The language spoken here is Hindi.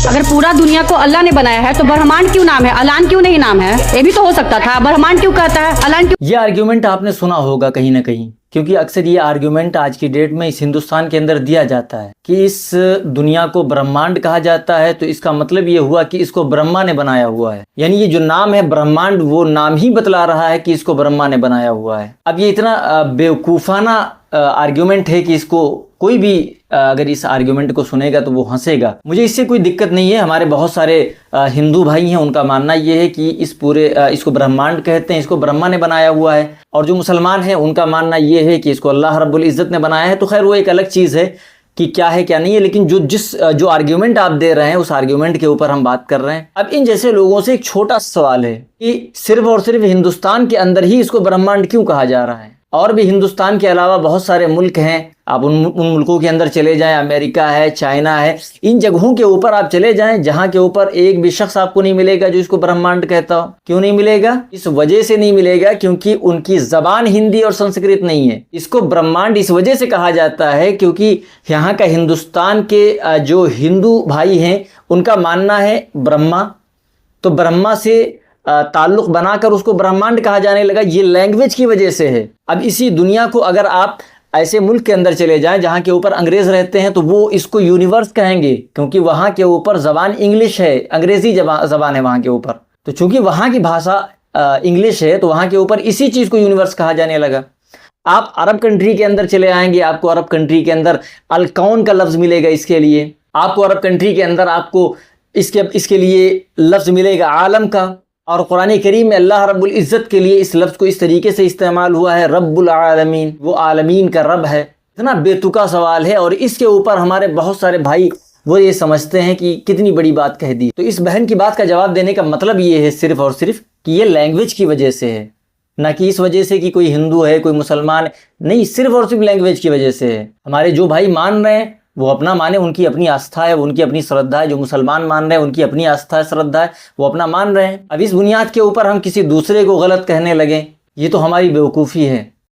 अगर पूरा दुनिया को अल्लाह ने बनाया है तो ब्रह्मांड क्यों नाम है, अलान क्यों नहीं नाम है? ये भी तो हो सकता था। ब्रह्मांड क्यों कहता है, अलान क्यों? ये आर्ग्यूमेंट आपने सुना होगा कहीं ना कहीं, क्योंकि अक्सर ये आर्ग्यूमेंट आज की डेट में इस हिंदुस्तान के अंदर दिया जाता है कि इस दुनिया को ब्रह्मांड कहा जाता है, तो इसका मतलब ये हुआ कि इसको ब्रह्मा ने बनाया हुआ है। यानी ये जो नाम है ब्रह्मांड, वो नाम ही बतला रहा है कि इसको ब्रह्मा ने बनाया हुआ है। अब ये इतना बेवकूफ़ाना आर्ग्यूमेंट है कि इसको कोई भी अगर इस आर्ग्यूमेंट को सुनेगा तो वो हंसेगा। मुझे इससे कोई दिक्कत नहीं है। हमारे बहुत सारे हिंदू भाई हैं, उनका मानना ये है कि इसको ब्रह्मांड कहते हैं, इसको ब्रह्मा ने बनाया हुआ है। और जो मुसलमान हैं उनका मानना ये है कि इसको अल्लाह रब्बुल इज़्ज़त ने बनाया है। तो खैर वो एक अलग चीज़ है कि क्या है क्या नहीं है, लेकिन जो आर्ग्यूमेंट आप दे रहे हैं उस आर्ग्यूमेंट के ऊपर हम बात कर रहे हैं। अब इन जैसे लोगों से एक छोटा सवाल है कि सिर्फ और सिर्फ हिंदुस्तान के अंदर ही इसको ब्रह्मांड क्यों कहा जा रहा है? और भी हिंदुस्तान के अलावा बहुत सारे मुल्क हैं, आप उन मुल्कों के अंदर चले जाएं, अमेरिका है, चाइना है, इन जगहों के ऊपर आप चले जाएं जहां के ऊपर एक भी शख्स आपको नहीं मिलेगा जो इसको ब्रह्मांड कहता हो। क्यों नहीं मिलेगा? इस वजह से नहीं मिलेगा क्योंकि उनकी ज़बान हिंदी और संस्कृत नहीं है। इसको ब्रह्मांड इस वजह से कहा जाता है क्योंकि यहाँ का हिंदुस्तान के जो हिंदू भाई हैं उनका मानना है ब्रह्मा, तो ब्रह्मा से ताल्लुक़ बनाकर उसको ब्रह्मांड कहा जाने लगा। ये लैंग्वेज की वजह से है। अब इसी दुनिया को अगर आप ऐसे मुल्क के अंदर चले जाएं जहाँ के ऊपर अंग्रेज़ रहते हैं तो वो इसको यूनिवर्स कहेंगे, क्योंकि वहाँ के ऊपर ज़बान इंग्लिश है, अंग्रेज़ी ज़बान है वहाँ के ऊपर। तो चूँकि वहाँ की भाषा इंग्लिश है तो वहाँ के ऊपर इसी चीज़ को यूनिवर्स कहा जाने लगा। आप अरब कंट्री के अंदर चले आएंगे, आपको अरब कंट्री के अंदर अलकौन का लफ्ज़ मिलेगा इसके लिए। आपको अरब कंट्री के अंदर आपको इसके लिए लफ्ज़ मिलेगा आलम का। और कुरान करीम में अल्लाह रब्बुल इज़्ज़त के लिए इस लफ्ज़ को इस तरीके से इस्तेमाल हुआ है, रब्बुल आलमीन, वो आलमीन का रब है। इतना बेतुका सवाल है और इसके ऊपर हमारे बहुत सारे भाई वो ये समझते हैं कि कितनी बड़ी बात कह दी। तो इस बहन की बात का जवाब देने का मतलब ये है सिर्फ़ और सिर्फ कि ये लैंग्वेज की वजह से है, ना कि इस वजह से कि कोई हिंदू है, कोई मुसलमान है, नहीं, सिर्फ़ और सिर्फ लैंग्वेज की वजह से है। हमारे जो भाई मान रहे हैं वो अपना माने, उनकी अपनी आस्था है, उनकी अपनी श्रद्धा है। जो मुसलमान मान रहे हैं उनकी अपनी आस्था है, श्रद्धा है, वो अपना मान रहे हैं। अब इस बुनियाद के ऊपर हम किसी दूसरे को गलत कहने लगें, ये तो हमारी बेवकूफ़ी है।